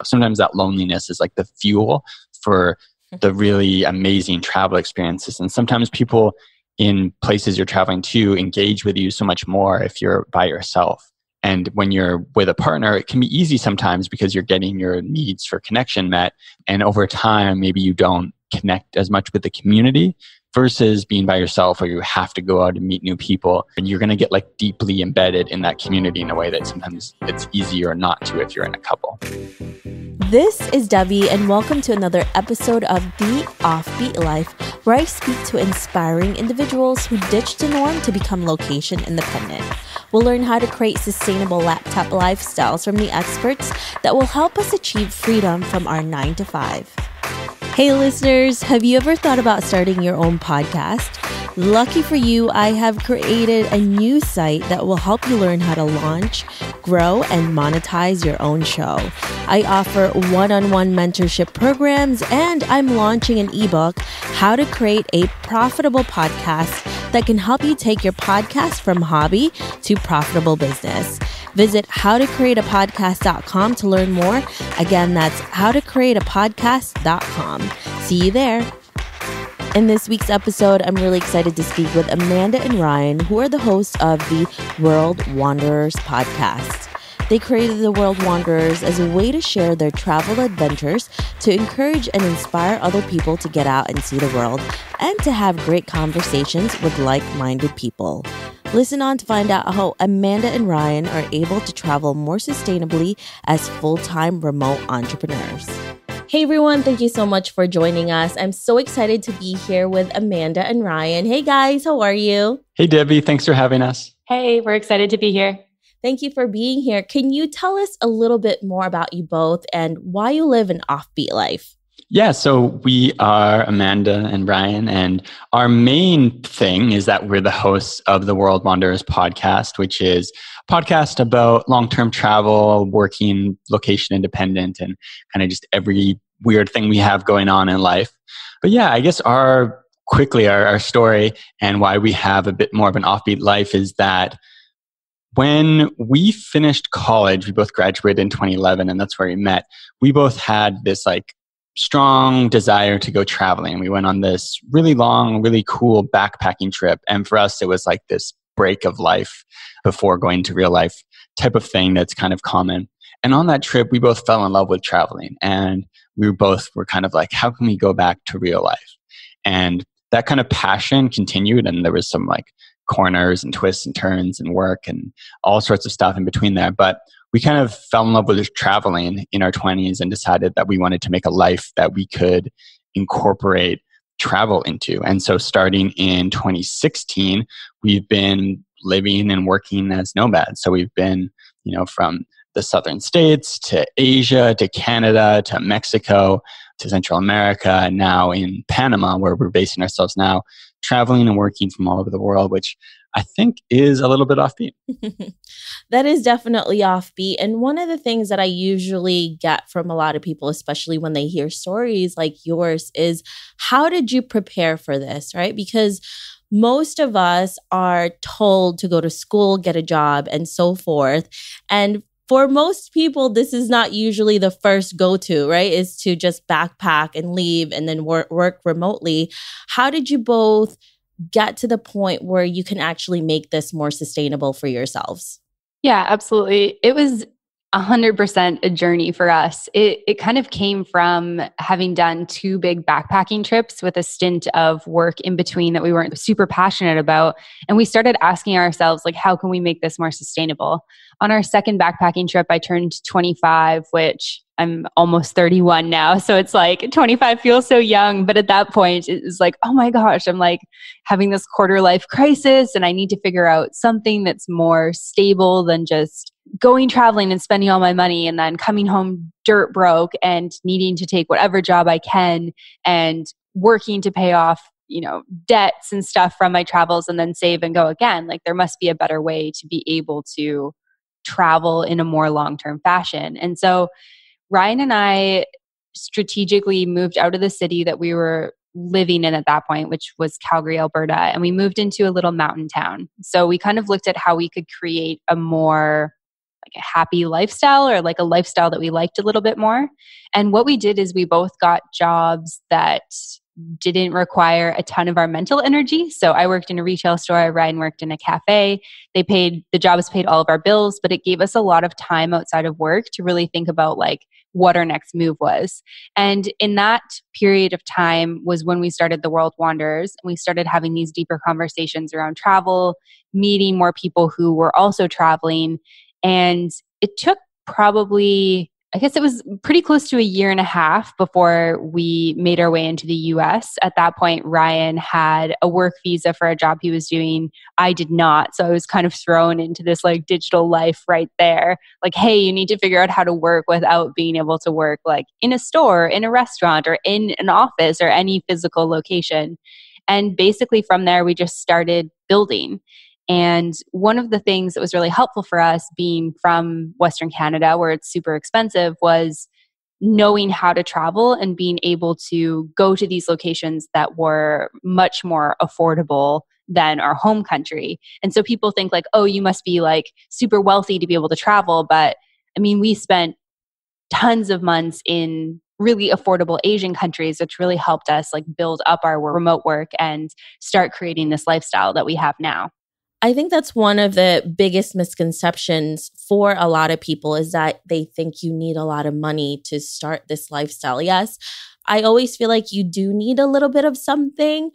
Sometimes that loneliness is like the fuel for the really amazing travel experiences. And sometimes people in places you're traveling to engage with you so much more if you're by yourself. And when you're with a partner, it can be easy sometimes because you're getting your needs for connection met. And over time, maybe you don't connect as much with the community versus being by yourself where you have to go out and meet new people. And you're going to get like deeply embedded in that community in a way that sometimes it's easier not to if you're in a couple. This is Debbie, and welcome to another episode of The Offbeat Life, where I speak to inspiring individuals who ditched the norm to become location independent. We'll learn how to create sustainable laptop lifestyles from the experts that will help us achieve freedom from our 9 to 5. Hey listeners, have you ever thought about starting your own podcast? Lucky for you, I have created a new site that will help you learn how to launch, grow, and monetize your own show. I offer one-on-one mentorship programs, and I'm launching an ebook, How to Create a Profitable Podcast, that can help you take your podcast from hobby to profitable business. Visit howtocreateapodcast.com to learn more. Again, that's howtocreateapodcast.com. See you there. In this week's episode, I'm really excited to speak with Amanda and Ryan, who are the hosts of the World Wanderers podcast. They created the World Wanderers as a way to share their travel adventures, to encourage and inspire other people to get out and see the world, and to have great conversations with like-minded people. Listen on to find out how Amanda and Ryan are able to travel more sustainably as full-time remote entrepreneurs. Hey everyone, thank you so much for joining us. I'm so excited to be here with Amanda and Ryan. Hey guys, how are you? Hey Debbie, thanks for having us. Hey, we're excited to be here. Thank you for being here. Can you tell us a little bit more about you both and why you live an offbeat life? Yeah, so we are Amanda and Ryan, and our main thing is that we're the hosts of the World Wanderers podcast, which is a podcast about long-term travel, working location independent, and kind of just every weird thing we have going on in life. But yeah, I guess our story and why we have a bit more of an offbeat life is that when we finished college, we both graduated in 2011, and that's where we met. We both had this strong desire to go traveling. We went on this really long, really cool backpacking trip. And for us, it was like this break of life before going to real life type of thing that's kind of common. And on that trip, we both fell in love with traveling. And we were kind of like, how can we go back to real life? And that kind of passion continued. And there was some corners and twists and turns and work and all sorts of stuff in between there. But we kind of fell in love with traveling in our 20s and decided that we wanted to make a life that we could incorporate travel into. And so starting in 2016, we've been living and working as nomads. So we've been, from the southern states to Asia to Canada to Mexico to Central America, and now in Panama, where we're basing ourselves now, traveling and working from all over the world, which I think is a little bit offbeat. That is definitely offbeat. And one of the things that I usually get from a lot of people, especially when they hear stories like yours, is how did you prepare for this, right? Because most of us are told to go to school, get a job, and so forth. And for most people, this is not usually the first go-to, right? Is to just backpack and leave and then work remotely. How did you both get to the point where you can actually make this more sustainable for yourselves? Yeah, absolutely. It was 100% a journey for us. It kind of came from having done 2 big backpacking trips with a stint of work in between that we weren't super passionate about. And we started asking ourselves, how can we make this more sustainable? On our second backpacking trip, I turned 25, which I'm almost 31 now. So it's 25 feels so young. But at that point, it was oh my gosh, I'm having this quarter life crisis and I need to figure out something that's more stable than just going traveling and spending all my money and then coming home dirt broke and needing to take whatever job I can and working to pay off, debts and stuff from my travels and then save and go again. There must be a better way to be able to travel in a more long-term fashion. And so Ryan and I strategically moved out of the city that we were living in at that point, which was Calgary, Alberta, and we moved into a little mountain town. So we kind of looked at how we could create a more like a happy lifestyle or like a lifestyle that we liked a little bit more. And what we did is we both got jobs that didn't require a ton of our mental energy. So I worked in a retail store, Ryan worked in a cafe. The jobs paid all of our bills, but it gave us a lot of time outside of work to really think about like what our next move was. And in that period of time was when we started the World Wanderers, and we started having these deeper conversations around travel, meeting more people who were also traveling. And it took probably, I guess it was pretty close to a year and a half before we made our way into the US. At that point, Ryan had a work visa for a job he was doing. I did not. So I was kind of thrown into this like digital life right there. Like, hey, you need to figure out how to work without being able to work like in a store, in a restaurant, or in an office or any physical location. And basically from there, we just started building. And one of the things that was really helpful for us being from Western Canada, where it's super expensive, was knowing how to travel and being able to go to these locations that were much more affordable than our home country. And so people think like, oh, you must be like super wealthy to be able to travel. But I mean, we spent tons of months in really affordable Asian countries, which really helped us like build up our remote work and start creating this lifestyle that we have now. I think that's one of the biggest misconceptions for a lot of people is that they think you need a lot of money to start this lifestyle. Yes, I always feel like you do need a little bit of something,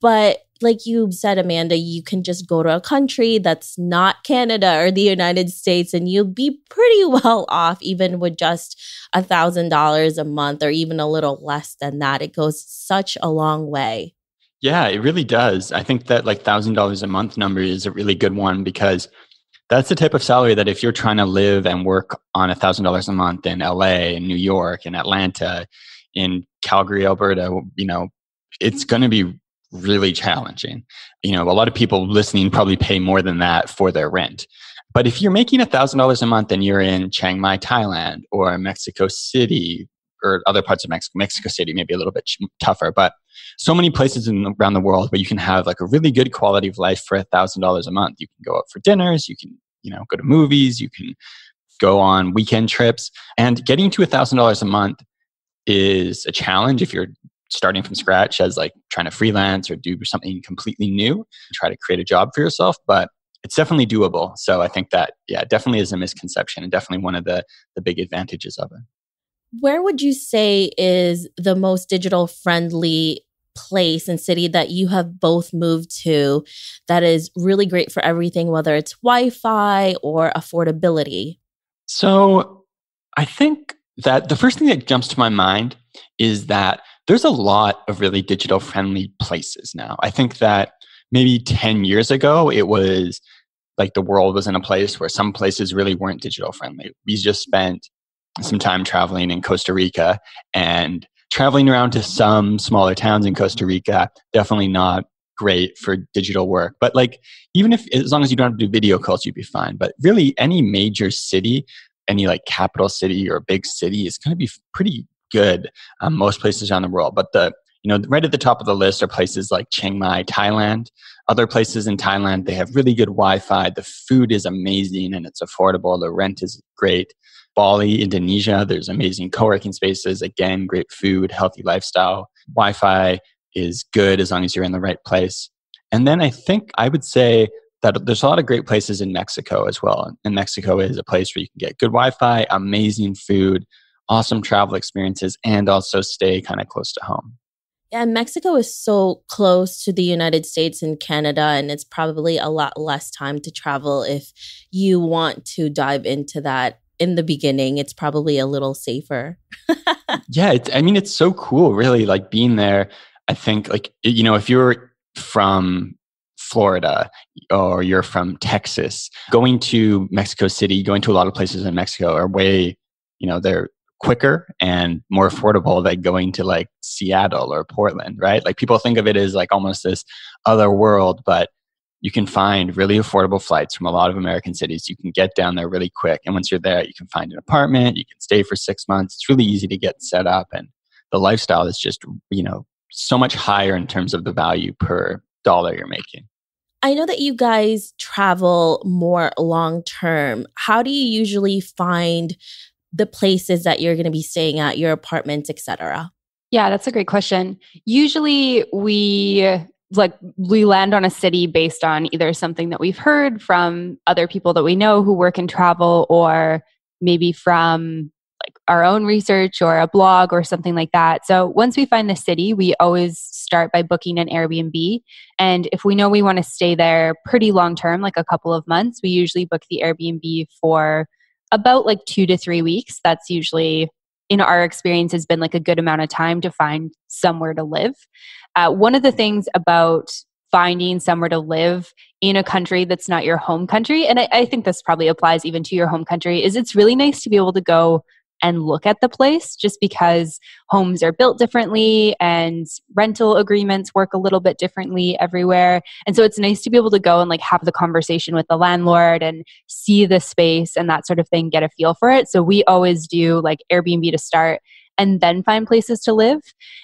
but like you said, Amanda, you can just go to a country that's not Canada or the United States and you'll be pretty well off even with just $1,000 a month or even a little less than that. It goes such a long way. Yeah, it really does. I think that like $1,000 a month number is a really good one because that's the type of salary that if you're trying to live and work on $1,000 a month in LA, in New York, in Atlanta, in Calgary, Alberta, it's going to be really challenging. A lot of people listening probably pay more than that for their rent. But if you're making $1,000 a month and you're in Chiang Mai, Thailand, or Mexico City, or other parts of Mexico City, maybe a little bit tougher, but so many places around the world where you can have like a really good quality of life for $1,000 a month. You can go out for dinners, you can, go to movies, you can go on weekend trips, and getting to $1,000 a month is a challenge if you're starting from scratch as like trying to freelance or do something completely new, try to create a job for yourself, but it's definitely doable. So I think that, yeah, definitely is a misconception and definitely one of the big advantages of it. Where would you say is the most digital friendly place and city that you have both moved to that is really great for everything, whether it's Wi-Fi or affordability? So I think that the first thing that jumps to my mind is that there's a lot of really digital friendly places now. I think that maybe 10 years ago, it was like the world was in a place where some places really weren't digital friendly. We just spent some time traveling in Costa Rica and traveling around to some smaller towns in Costa Rica, definitely not great for digital work. But like, even if, as long as you don't have to do video calls, you'd be fine. But really any major city, any like capital city or big city is going to be pretty good most places around the world. But right at the top of the list are places like Chiang Mai, Thailand. Other places in Thailand, they have really good Wi-Fi. The food is amazing and it's affordable. The rent is great. Bali, Indonesia, there's amazing co-working spaces. Again, great food, healthy lifestyle. Wi-Fi is good as long as you're in the right place. And then I think I would say that there's a lot of great places in Mexico as well. And Mexico is a place where you can get good Wi-Fi, amazing food, awesome travel experiences, and also stay kind of close to home. Yeah, and Mexico is so close to the United States and Canada, and it's probably a lot less time to travel if you want to dive into that. In the beginning, it's probably a little safer. Yeah, it's so cool, really, like being there. I think, like, if you're from Florida or you're from Texas, going to Mexico City, going to a lot of places in Mexico are way, they're quicker and more affordable than going to like Seattle or Portland, right? Like people think of it as like almost this other world, but you can find really affordable flights from a lot of American cities. You can get down there really quick. And once you're there, you can find an apartment. You can stay for 6 months. It's really easy to get set up. And the lifestyle is just, so much higher in terms of the value per dollar you're making. I know that you guys travel more long term. How do you usually find the places that you're going to be staying at, your apartments, etc.? Yeah, that's a great question. Usually we land on a city based on either something that we've heard from other people that we know who work in travel, or maybe from like our own research or a blog or something like that. So once we find the city, we always start by booking an Airbnb. And if we know we want to stay there pretty long term, like a couple of months, we usually book the Airbnb for about like 2 to 3 weeks. That's usually, in our experience, has been like a good amount of time to find somewhere to live. One of the things about finding somewhere to live in a country that's not your home country, and I think this probably applies even to your home country, is it's really nice to be able to go and look at the place, just because homes are built differently and rental agreements work a little bit differently everywhere. And so it's nice to be able to go and like have the conversation with the landlord and see the space and that sort of thing, get a feel for it. So we always do like Airbnb to start and then find places to live.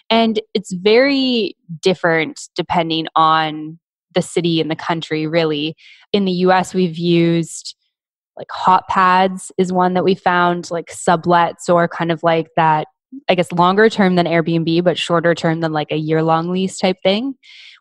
And it's very different depending on the city and the country, really. In the US, we've used like hot pads is one that we found, like sublets, or kind of like that, I guess, longer term than Airbnb, but shorter term than like a year-long lease type thing.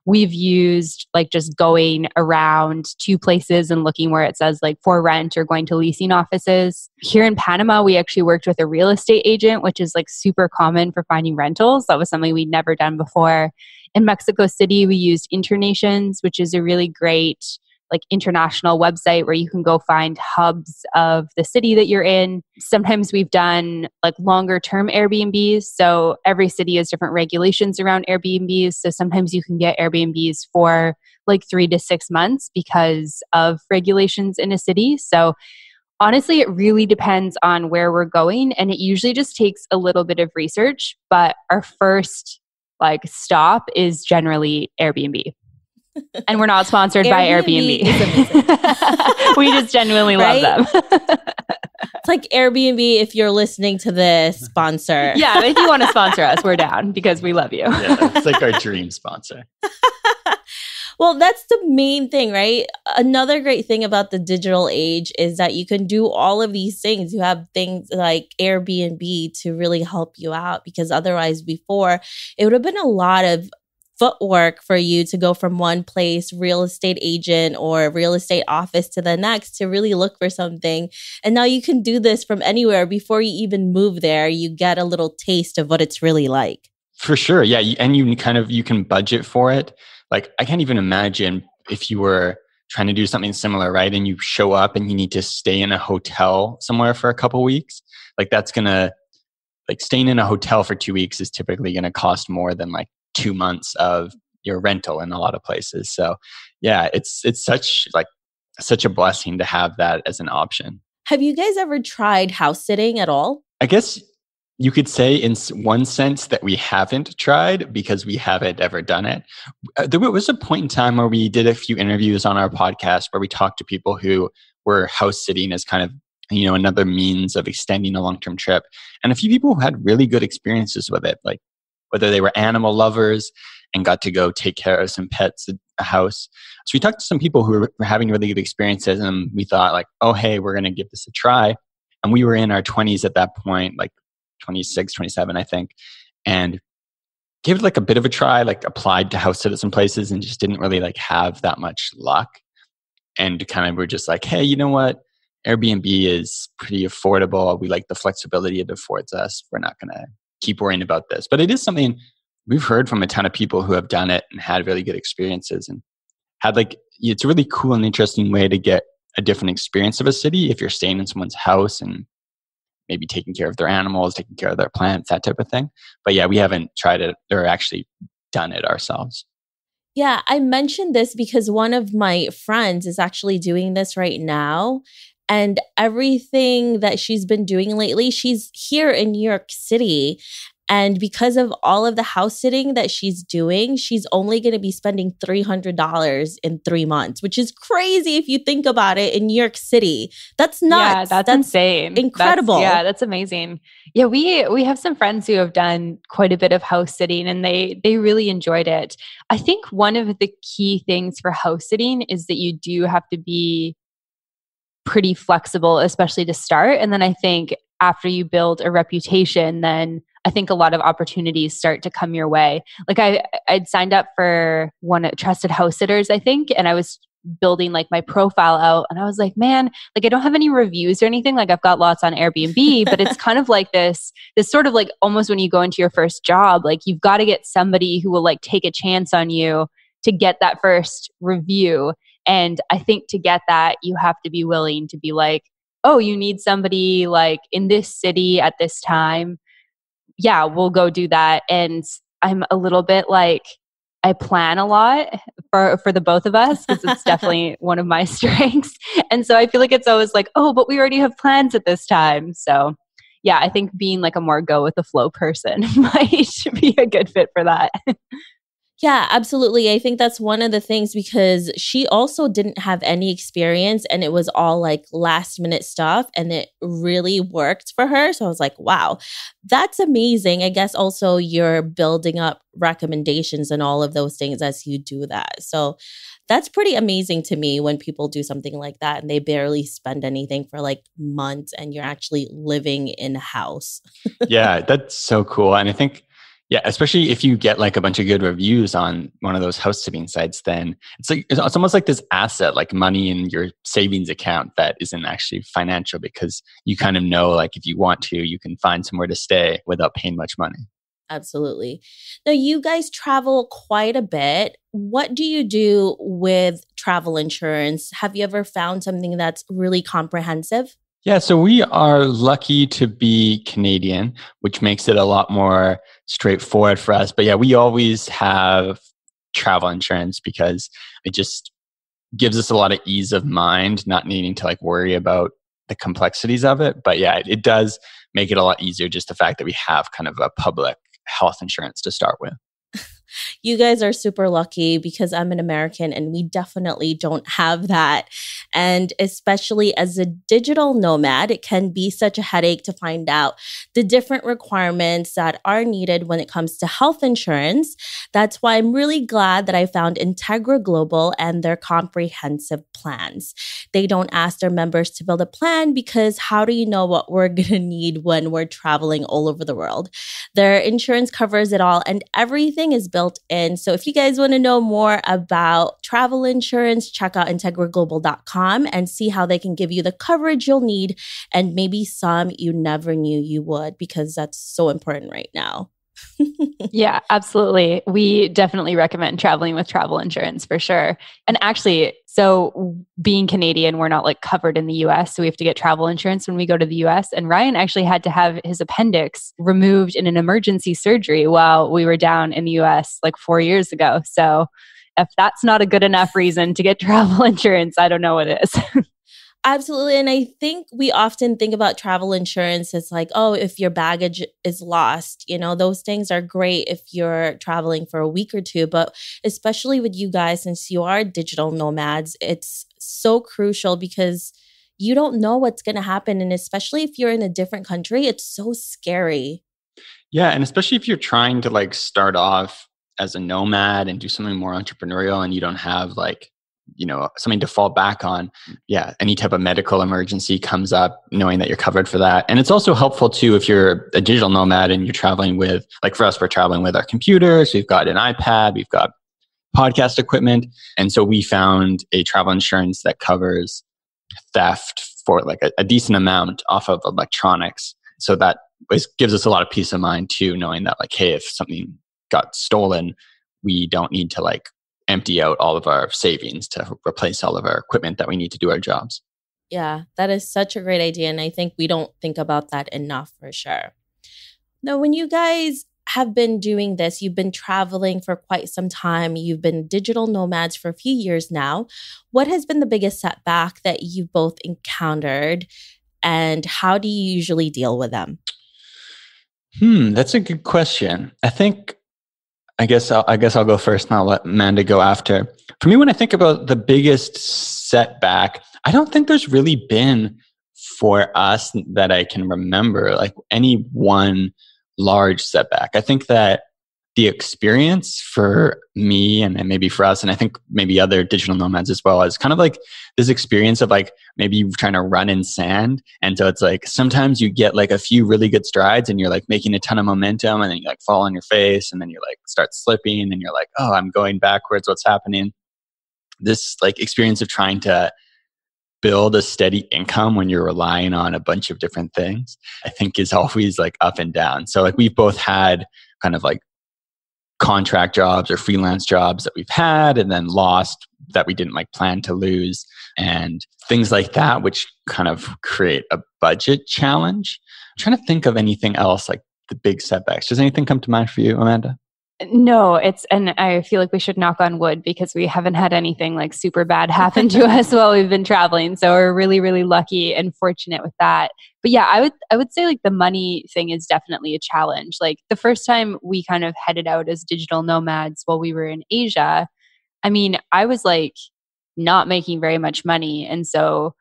We've used like just going around to places and looking where it says like for rent or going to leasing offices. Here in Panama, we actually worked with a real estate agent, which is like super common for finding rentals. That was something we'd never done before. In Mexico City, we used Internations, which is a really great like international website where you can go find hubs of the city that you're in. Sometimes we've done like longer term Airbnbs. So every city has different regulations around Airbnbs. So sometimes you can get Airbnbs for like 3 to 6 months because of regulations in a city. So honestly, it really depends on where we're going. And it usually just takes a little bit of research, but our first like stop is generally Airbnb. And we're not sponsored by Airbnb. We just genuinely love them. It's like Airbnb, if you're listening to this, sponsor. Yeah, if you want to sponsor us, we're down because we love you. Yeah, it's like our dream sponsor. Well, that's the main thing, right? Another great thing about the digital age is that you can do all of these things. You have things like Airbnb to really help you out, because otherwise before it would have been a lot of footwork for you to go from one place, real estate agent or real estate office, to the next to really look for something. And now you can do this from anywhere. Before you even move there, you get a little taste of what it's really like. For sure. Yeah. And you can budget for it. Like, I can't even imagine if you were trying to do something similar, right? And you show up and you need to stay in a hotel somewhere for a couple weeks. Like, that's going to, like, staying in a hotel for 2 weeks is typically going to cost more than like 2 months of your rental in a lot of places. So yeah, it's such a blessing to have that as an option. Have you guys ever tried house sitting at all? I guess you could say in one sense that we haven't tried because we haven't ever done it. There was a point in time where we did a few interviews on our podcast where we talked to people who were house sitting as kind of, another means of extending a long-term trip. And a few people who had really good experiences with it, like whether they were animal lovers and got to go take care of some pets at a house. So we talked to some people who were having really good experiences, and we thought like, oh, hey, we're going to give this a try. And we were in our 20s at that point, like 26, 27, I think, and gave it like a bit of a try, like applied to house sit at some places and just didn't really like have that much luck. And kind of we're just like, hey, you know what? Airbnb is pretty affordable. We like the flexibility it affords us. We're not going to keep worrying about this. But it is something we've heard from a ton of people who have done it and had really good experiences, and had it's a really cool and interesting way to get a different experience of a city if you're staying in someone's house and maybe taking care of their animals, taking care of their plants, that type of thing. But yeah, we haven't tried it or actually done it ourselves. Yeah, I mentioned this because one of my friends is actually doing this right now. And everything that she's been doing lately, she's here in New York City. And because of all of the house sitting that she's doing, she's only going to be spending $300 in 3 months, which is crazy if you think about it in New York City. That's nuts. Yeah, that's insane. Incredible. That's amazing. Yeah, we have some friends who have done quite a bit of house sitting and they really enjoyed it. I think one of the key things for house sitting is that you do have to be pretty flexible, especially to start. And then I think after you build a reputation, then I think a lot of opportunities start to come your way. Like I'd signed up for one at Trusted House Sitters, I think, and I was building like my profile out and I was like, man, like I don't have any reviews or anything. Like I've got lots on Airbnb, but it's kind of like this sort of like almost when you go into your first job, like you've got to get somebody who will like take a chance on you to get that first review. And I think to get that, you have to be willing to be like, oh, you need somebody like in this city at this time. Yeah, we'll go do that. And I'm a little bit like, I plan a lot for the both of us because it's definitely one of my strengths. And so I feel like it's always like, oh, but we already have plans at this time. So yeah, I think being like a more go with the flow person might be a good fit for that. Yeah, absolutely. I think that's one of the things because she also didn't have any experience and it was all like last minute stuff and it really worked for her. So I was like, wow, that's amazing. I guess also you're building up recommendations and all of those things as you do that. So that's pretty amazing to me when people do something like that and they barely spend anything for like months and you're actually living in a house. Yeah, that's so cool. And I think, yeah, especially if you get like a bunch of good reviews on one of those house sitting sites, then it's almost like this asset, like money in your savings account that isn't actually financial because you kind of know like if you want to, you can find somewhere to stay without paying much money. Absolutely. Now, you guys travel quite a bit. What do you do with travel insurance? Have you ever found something that's really comprehensive? Yeah, so we are lucky to be Canadian, which makes it a lot more straightforward for us. But yeah, we always have travel insurance because it just gives us a lot of ease of mind, not needing to like worry about the complexities of it. But yeah, it does make it a lot easier, just the fact that we have kind of a public health insurance to start with. You guys are super lucky because I'm an American and we definitely don't have that. And especially as a digital nomad, it can be such a headache to find out the different requirements that are needed when it comes to health insurance. That's why I'm really glad that I found Integra Global and their comprehensive plans. They don't ask their members to build a plan because how do you know what we're going to need when we're traveling all over the world? Their insurance covers it all and everything is built in. So if you guys want to know more about travel insurance, check out integraglobal.com and see how they can give you the coverage you'll need and maybe some you never knew you would because that's so important right now. Yeah, absolutely. We definitely recommend traveling with travel insurance for sure. And actually, so being Canadian, we're not like covered in the US. So we have to get travel insurance when we go to the US. And Ryan actually had to have his appendix removed in an emergency surgery while we were down in the US like 4 years ago. So if that's not a good enough reason to get travel insurance, I don't know what is. Absolutely. And I think we often think about travel insurance as like, oh, if your baggage is lost, those things are great if you're traveling for a week or two. But especially with you guys, since you are digital nomads, it's so crucial because you don't know what's going to happen. And especially if you're in a different country, it's so scary. Yeah, and especially if you're trying to like start off as a nomad and do something more entrepreneurial and you don't have like something to fall back on. Yeah, any type of medical emergency comes up, knowing that you're covered for that. And it's also helpful too if you're a digital nomad and you're traveling with, like for us, we're traveling with our computers, we've got an iPad, we've got podcast equipment. And so we found a travel insurance that covers theft for like a decent amount off of electronics. So that gives us a lot of peace of mind too, knowing that like, hey, if something got stolen, we don't need to like empty out all of our savings to replace all of our equipment that we need to do our jobs. Yeah, that is such a great idea. And I think we don't think about that enough for sure. Now, when you guys have been doing this, you've been traveling for quite some time, you've been digital nomads for a few years now. What has been the biggest setback that you've both encountered and how do you usually deal with them? That's a good question. I guess I'll go first and I'll let Amanda go after. For me, when I think about the biggest setback, I don't think there's really been for us that I can remember like any one large setback. I think that the experience for me and maybe for us, and I think maybe other digital nomads as well, is kind of like this experience of like maybe you're trying to run in sand. And so it's like sometimes you get like a few really good strides and you're like making a ton of momentum and then you like fall on your face and then you like start slipping and you're like, oh, I'm going backwards. What's happening? This like experience of trying to build a steady income when you're relying on a bunch of different things, I think is always like up and down. So like we've both had kind of like contract jobs or freelance jobs that we've had and then lost that we didn't like plan to lose and things like that, which kind of create a budget challenge. I'm trying to think of anything else like the big setbacks. Does anything come to mind for you, Amanda? No, and I feel like we should knock on wood because we haven't had anything like super bad happen to us while we've been traveling. So we're really, really lucky and fortunate with that. But yeah, I would say like the money thing is definitely a challenge. Like the first time we kind of headed out as digital nomads while we were in Asia, I mean, I was like not making very much money. And so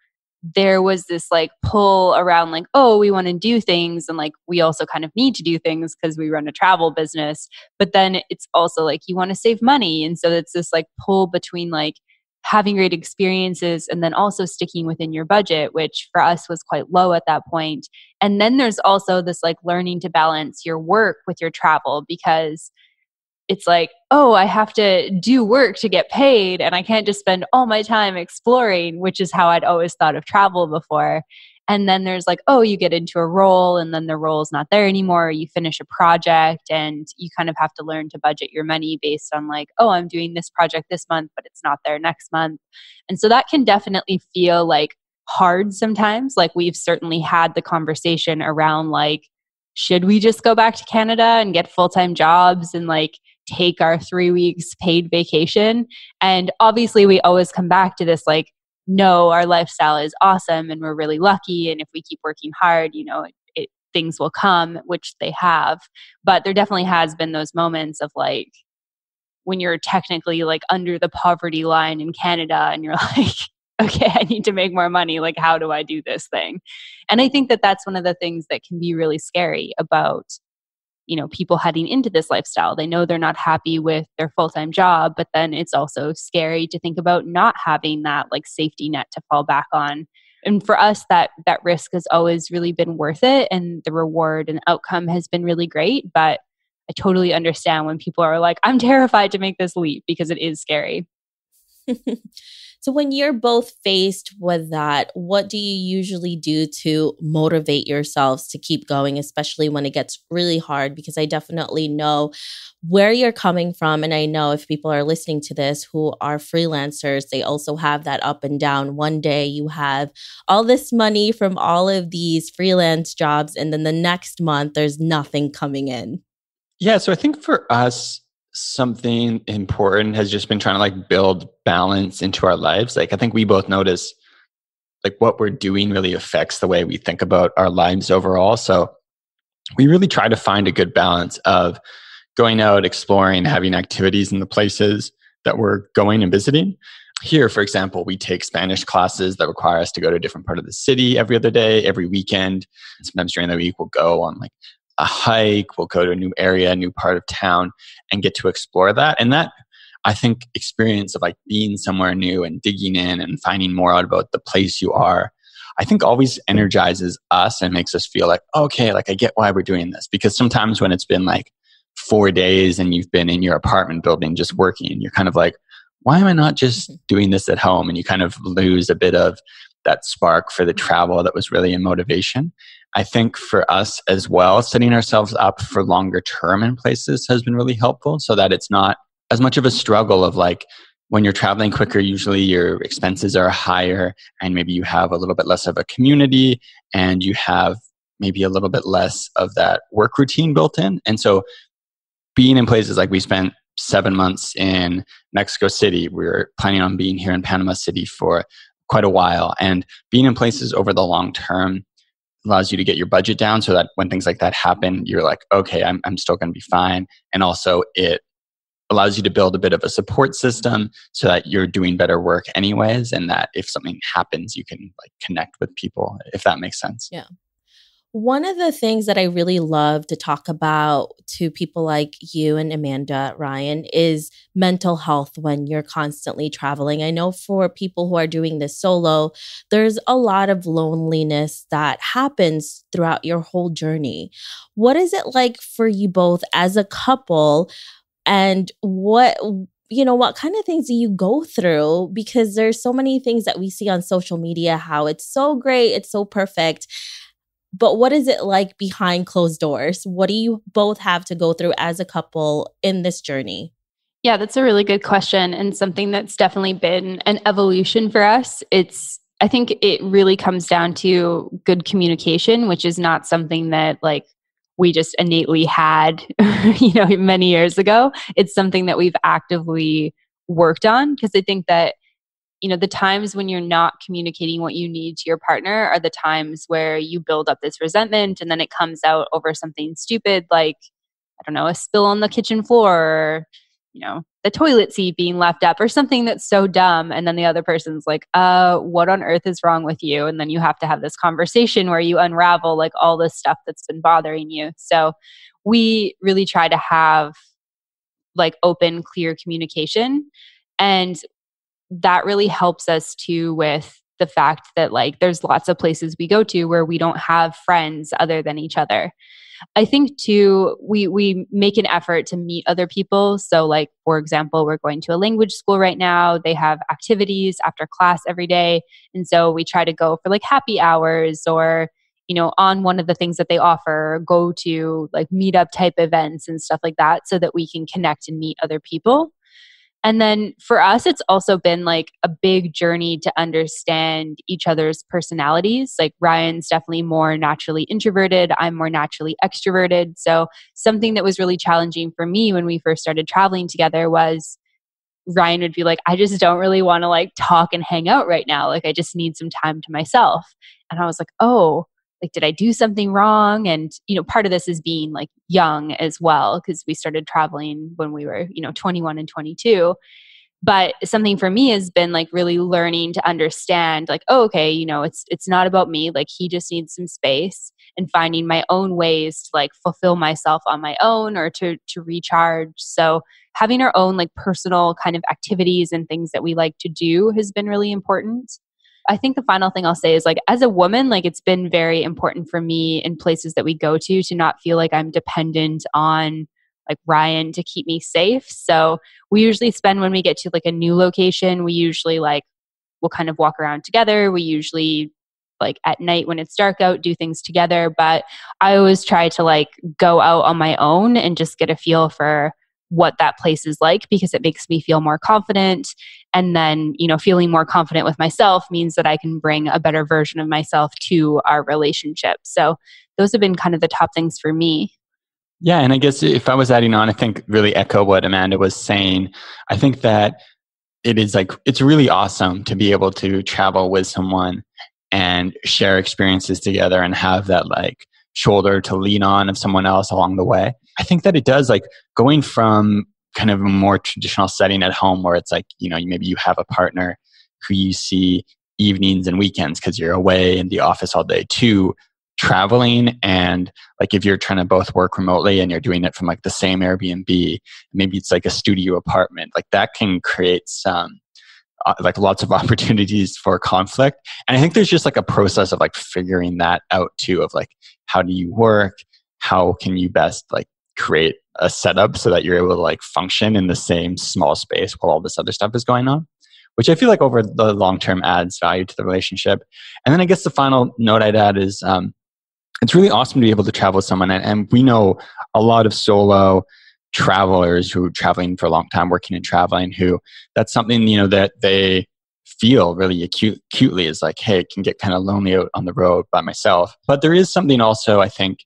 there was this like pull around like, oh, we want to do things. And like, we also kind of need to do things because we run a travel business. But then it's also like, you want to save money. And so it's this like pull between like having great experiences and then also sticking within your budget, which for us was quite low at that point. And then there's also this like learning to balance your work with your travel because it's like, oh, I have to do work to get paid and I can't just spend all my time exploring, which is how I'd always thought of travel before. And then there's like, oh, you get into a role and then the role is not there anymore. You finish a project and you kind of have to learn to budget your money based on like, oh, I'm doing this project this month, but it's not there next month. And so that can definitely feel like hard sometimes. Like we've certainly had the conversation around like, should we just go back to Canada and get full-time jobs and like take our 3 weeks paid vacation? And obviously we always come back to this like, no, our lifestyle is awesome and we're really lucky. And if we keep working hard, you know, things will come, which they have. But there definitely has been those moments of like, when you're technically like under the poverty line in Canada and you're like, okay, I need to make more money. Like, how do I do this thing? And I think that that's one of the things that can be really scary about, you know, people heading into this lifestyle. They know they're not happy with their full-time job, but then it's also scary to think about not having that like safety net to fall back on. And for us, that risk has always really been worth it. And the reward and outcome has been really great. But I totally understand when people are like, I'm terrified to make this leap because it is scary. So when you're both faced with that, what do you usually do to motivate yourselves to keep going, especially when it gets really hard? Because I definitely know where you're coming from. And I know if people are listening to this who are freelancers, they also have that up and down. One day you have all this money from all of these freelance jobs, and then the next month there's nothing coming in. Yeah, so I think for us, something important has just been trying to like build balance into our lives. Like I think we both notice like what we're doing really affects the way we think about our lives overall. So we really try to find a good balance of going out, exploring, having activities in the places that we're going and visiting. Here, for example, we take Spanish classes that require us to go to a different part of the city every other day, every weekend. Sometimes during the week, we'll go on like a hike, we'll go to a new area, a new part of town and get to explore that. And that, I think, experience of like being somewhere new and digging in and finding more out about the place you are, I think always energizes us and makes us feel like, okay, like I get why we're doing this. Because sometimes when it's been like 4 days and you've been in your apartment building just working, you're kind of like, why am I not just doing this at home? And you kind of lose a bit of that spark for the travel that was really a motivation. I think for us as well, setting ourselves up for longer term in places has been really helpful so that it's not as much of a struggle of like when you're traveling quicker, usually your expenses are higher and maybe you have a little bit less of a community and you have maybe a little bit less of that work routine built in. And so being in places like we spent 7 months in Mexico City, we're planning on being here in Panama City for quite a while, and being in places over the long term allows you to get your budget down so that when things like that happen, you're like, okay, I'm still going to be fine. And also it allows you to build a bit of a support system so that you're doing better work anyways. And that if something happens, you can like connect with people, if that makes sense. Yeah. One of the things that I really love to talk about to people like you and Amanda, Ryan, is mental health when you're constantly traveling. I know for people who are doing this solo, there's a lot of loneliness that happens throughout your whole journey. What is it like for you both as a couple? And what kind of things do you go through? Because there's so many things that we see on social media, how it's so great, it's so perfect. But what is it like behind closed doors? What do you both have to go through as a couple in this journey? Yeah, that's a really good question, and something that's definitely been an evolution for us. I think it really comes down to good communication, which is not something that like we just innately had, many years ago. It's something that we've actively worked on, because I think that the times when you're not communicating what you need to your partner are the times where you build up this resentment, and then it comes out over something stupid like, I don't know, a spill on the kitchen floor, or, the toilet seat being left up, or something that's so dumb. And then the other person's like, what on earth is wrong with you? And then you have to have this conversation where you unravel like all this stuff that's been bothering you. So we really try to have like open, clear communication. And that really helps us too with the fact that like there's lots of places we go to where we don't have friends other than each other. I think too, we make an effort to meet other people. So like, for example, we're going to a language school right now. They have activities after class every day. And so we try to go for like happy hours, or, on one of the things that they offer, go to like meetup type events and stuff like that, so that we can connect and meet other people. And then for us, it's also been like a big journey to understand each other's personalities. Like Ryan's definitely more naturally introverted. I'm more naturally extroverted. So something that was really challenging for me when we first started traveling together was Ryan would be like, I just don't really want to like talk and hang out right now. Like I just need some time to myself. And I was like, oh, like, did I do something wrong? And, part of this is being like young as well, because we started traveling when we were, 21 and 22. But something for me has been like really learning to understand like, oh, okay, it's not about me. Like he just needs some space, and finding my own ways to like fulfill myself on my own, or to recharge. So having our own like personal kind of activities and things that we like to do has been really important. I think the final thing I'll say is like, as a woman, like it's been very important for me in places that we go to not feel like I'm dependent on like Ryan to keep me safe. So we usually spend, when we get to like a new location, we usually like, we'll kind of walk around together. We usually like at night when it's dark out, do things together. But I always try to like go out on my own and just get a feel for what that place is like, because it makes me feel more confident. And then, feeling more confident with myself means that I can bring a better version of myself to our relationship. So those have been kind of the top things for me. Yeah. And I guess if I was adding on, I think really echo what Amanda was saying. I think that it is like, it's really awesome to be able to travel with someone and share experiences together and have that like shoulder to lean on of someone else along the way. I think that it does, like going from kind of a more traditional setting at home where it's like, maybe you have a partner who you see evenings and weekends because you're away in the office all day, to traveling. And like if you're trying to both work remotely and you're doing it from like the same Airbnb, maybe it's like a studio apartment, like that can create some like lots of opportunities for conflict. And I think there's just like a process of like figuring that out too, of like, how do you work? How can you best like create a setup so that you're able to like function in the same small space while all this other stuff is going on, which I feel like over the long term adds value to the relationship. And then I guess the final note I'd add is it's really awesome to be able to travel with someone. And we know a lot of solo travelers who are traveling for a long time, working and traveling, who that's something, that they feel really acutely is like, hey, it can get kind of lonely out on the road by myself. But there is something also, I think,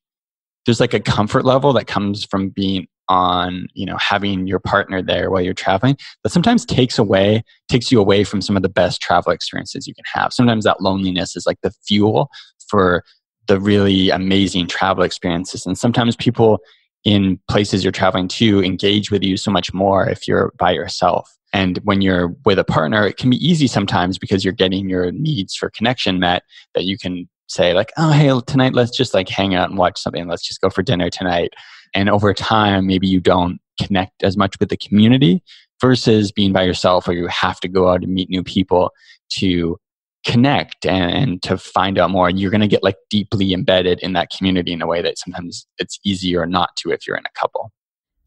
there's like a comfort level that comes from being on, having your partner there while you're traveling, that sometimes takes you away from some of the best travel experiences you can have. Sometimes that loneliness is like the fuel for the really amazing travel experiences. And sometimes people in places you're traveling to engage with you so much more if you're by yourself. And when you're with a partner, it can be easy sometimes because you're getting your needs for connection met, that you can say like, oh, hey, tonight, let's just like hang out and watch something. Let's just go for dinner tonight. And over time, maybe you don't connect as much with the community versus being by yourself, where you have to go out and meet new people to connect and to find out more. And you're going to get like deeply embedded in that community in a way that sometimes it's easier not to if you're in a couple.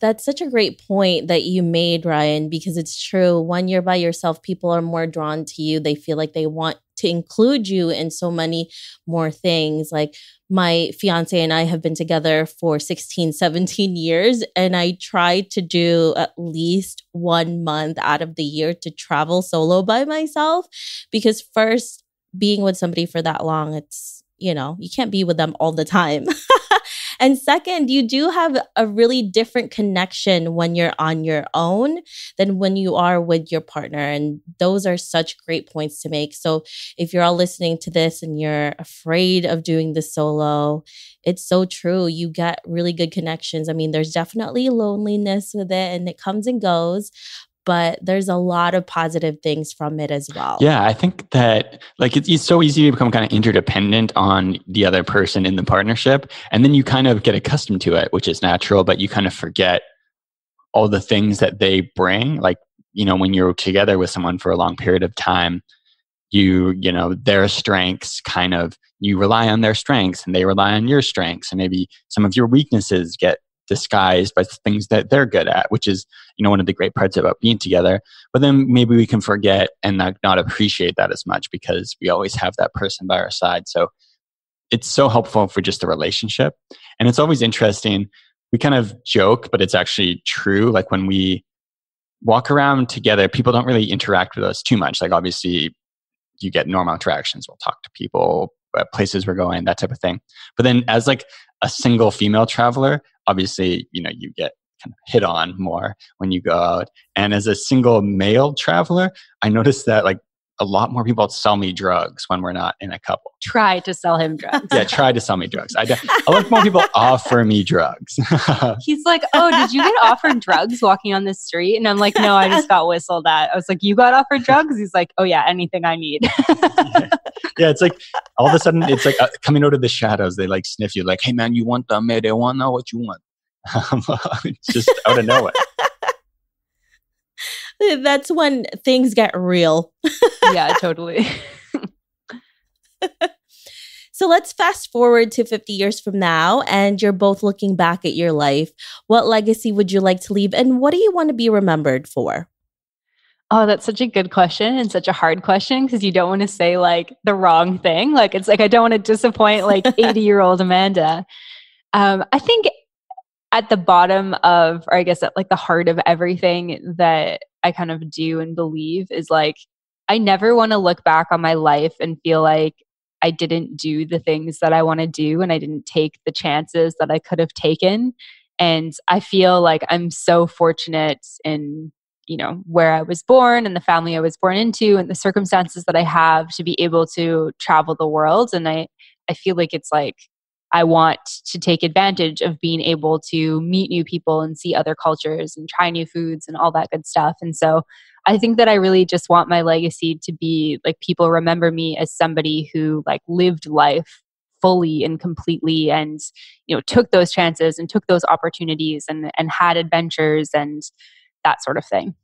That's such a great point that you made, Ryan, because it's true. When you're by yourself, people are more drawn to you. They feel like they want to include you in so many more things. Like my fiance and I have been together for 16, 17 years, and I try to do at least 1 month out of the year to travel solo by myself, because first, being with somebody for that long, it's, you can't be with them all the time. And second, you do have a really different connection when you're on your own than when you are with your partner. And those are such great points to make. So if you're all listening to this and you're afraid of doing the solo, it's so true. You get really good connections. I mean, there's definitely loneliness with it and it comes and goes, but there's a lot of positive things from it as well. Yeah, I think that like it's so easy to become kind of interdependent on the other person in the partnership. And then you kind of get accustomed to it, which is natural, but you kind of forget all the things that they bring. Like, when you're together with someone for a long period of time, their strengths you rely on their strengths and they rely on your strengths. And maybe some of your weaknesses get disguised by things that they're good at, which is, one of the great parts about being together. But then maybe we can forget and not appreciate that as much because we always have that person by our side. So it's so helpful for just the relationship. And it's always interesting. We kind of joke, but it's actually true. Like when we walk around together, people don't really interact with us too much. Like obviously you get normal interactions. We'll talk to people, places we're going, that type of thing. But then as like a single female traveler, obviously, you get kind of hit on more when you go out. And as a single male traveler, I noticed that like a lot more people sell me drugs when we're not in a couple. Try to sell him drugs. Yeah, try to sell me drugs. I like more people offer me drugs. He's like, oh, did you get offered drugs walking on the street? And I'm like, no, I just got whistled at. I was like, you got offered drugs? He's like, oh yeah, anything I need. Yeah, it's like all of a sudden it's like coming out of the shadows. They like sniff you like, hey man, you want the marijuana? What you want? It's just out of nowhere. That's when things get real. Yeah, totally. So let's fast forward to 50 years from now, and you're both looking back at your life. What legacy would you like to leave, and what do you want to be remembered for? Oh, that's such a good question and such a hard question because you don't want to say like the wrong thing. Like it's like I don't want to disappoint like 80-year-old Amanda. I think at the bottom of, or I guess at like the heart of everything that I kind of do and believe is like, I never want to look back on my life and feel like I didn't do the things that I want to do and I didn't take the chances that I could have taken. And I feel like I'm so fortunate in, where I was born and the family I was born into and the circumstances that I have to be able to travel the world. And I feel like it's like, I want to take advantage of being able to meet new people and see other cultures and try new foods and all that good stuff. And so I think that I really just want my legacy to be like people remember me as somebody who like lived life fully and completely and, took those chances and took those opportunities and had adventures and that sort of thing.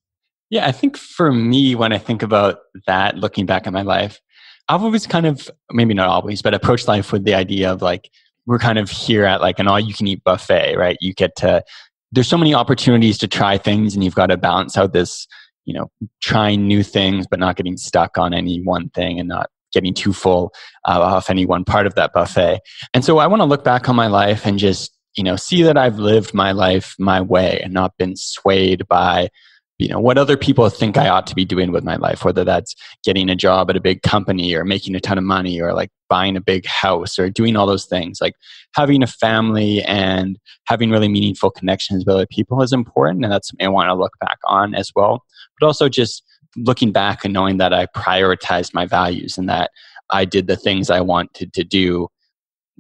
Yeah, I think for me, when I think about that, looking back at my life, I've always kind of, maybe not always, but approached life with the idea of like, we're kind of here at like an all-you-can-eat buffet, right? There's so many opportunities to try things and you've got to balance out this, trying new things, but not getting stuck on any one thing and not getting too full off any one part of that buffet. And so I want to look back on my life and just, see that I've lived my life my way and not been swayed by what other people think I ought to be doing with my life, whether that's getting a job at a big company or making a ton of money or like buying a big house or doing all those things. Like having a family and having really meaningful connections with other people is important. And that's something I want to look back on as well. But also just looking back and knowing that I prioritized my values and that I did the things I wanted to do,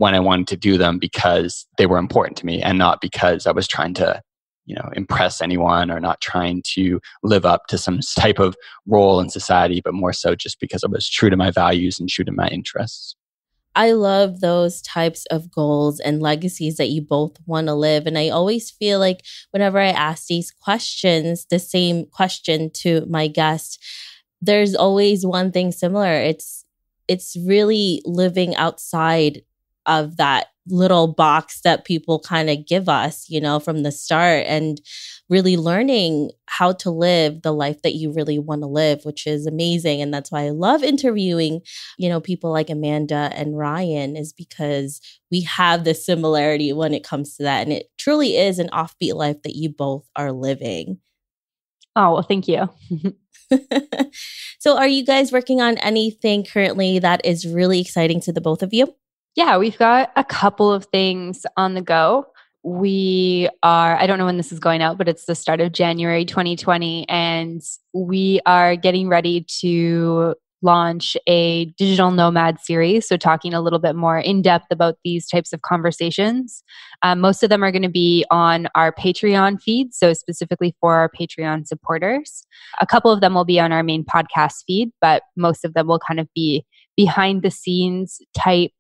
when I wanted to do them because they were important to me and not because I was trying to, impress anyone or not trying to live up to some type of role in society, but more so just because I was true to my values and true to my interests. I love those types of goals and legacies that you both want to live. And I always feel like whenever I ask these questions, the same question to my guest, there's always one thing similar. It's really living outside of that little box that people kind of give us, from the start, and really learning how to live the life that you really want to live, which is amazing. And that's why I love interviewing, people like Amanda and Ryan, is because we have this similarity when it comes to that. And it truly is an offbeat life that you both are living. Oh, well, thank you. So are you guys working on anything currently that is really exciting to the both of you? Yeah, we've got a couple of things on the go. I don't know when this is going out, but it's the start of January 2020. And we are getting ready to launch a digital nomad series. So talking a little bit more in depth about these types of conversations. Most of them are going to be on our Patreon feed. So specifically for our Patreon supporters. A couple of them will be on our main podcast feed, but most of them will kind of be behind the scenes type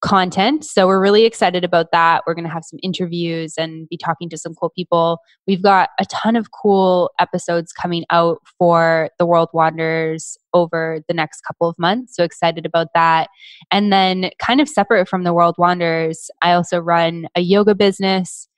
content. So we're really excited about that. We're going to have some interviews and be talking to some cool people. We've got a ton of cool episodes coming out for the World Wanderers over the next couple of months. So excited about that. And then kind of separate from the World Wanderers, I also run a yoga business,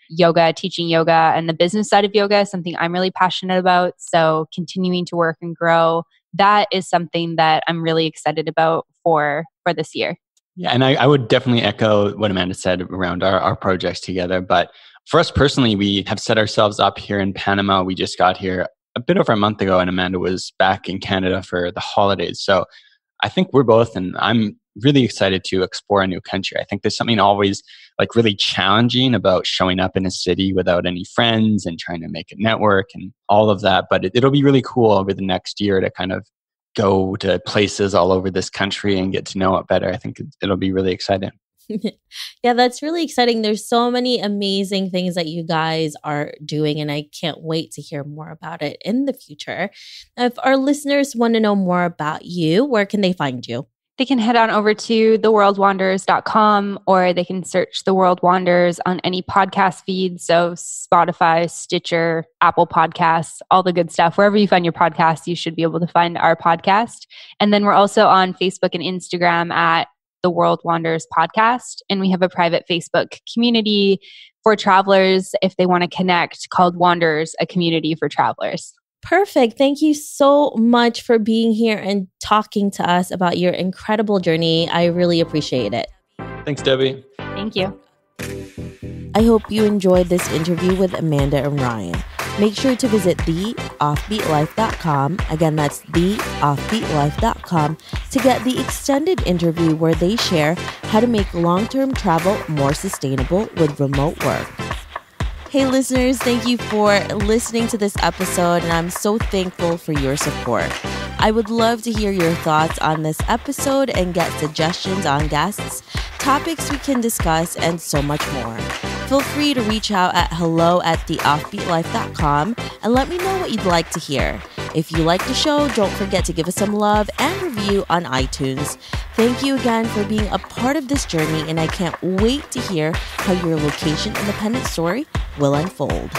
teaching yoga, and the business side of yoga is something I'm really passionate about. So continuing to work and grow, that is something that I'm really excited about for this year. Yeah, and I would definitely echo what Amanda said around our projects together. But for us personally, we have set ourselves up here in Panama. We just got here a bit over a month ago, and Amanda was back in Canada for the holidays. So I think we're both, and I'm really excited to explore a new country. I think there's something always really challenging about showing up in a city without any friends and trying to make a network and all of that. But it'll be really cool over the next year to kind of go to places all over this country and get to know it better. I think it'll be really exciting. Yeah, that's really exciting. There's so many amazing things that you guys are doing, and I can't wait to hear more about it in the future. If our listeners want to know more about you, where can they find you? They can head on over to theworldwanderers.com, or they can search The World Wanderers on any podcast feed. So Spotify, Stitcher, Apple Podcasts, all the good stuff. Wherever you find your podcast, you should be able to find our podcast. And then we're also on Facebook and Instagram at The World Wanderers Podcast. And we have a private Facebook community for travelers if they want to connect, called Wanderers, a community for travelers. Perfect. Thank you so much for being here and talking to us about your incredible journey. I really appreciate it. Thanks, Debbie. Thank you. I hope you enjoyed this interview with Amanda and Ryan. Make sure to visit theoffbeatlife.com. Again, that's theoffbeatlife.com to get the extended interview where they share how to make long-term travel more sustainable with remote work. Hey listeners, thank you for listening to this episode, and I'm so thankful for your support. I would love to hear your thoughts on this episode and get suggestions on guests, topics we can discuss, and so much more. Feel free to reach out at hello@theoffbeatlife.com and let me know what you'd like to hear. If you like the show, don't forget to give us some love and review on iTunes. Thank you again for being a part of this journey, and I can't wait to hear how your location independent story will unfold.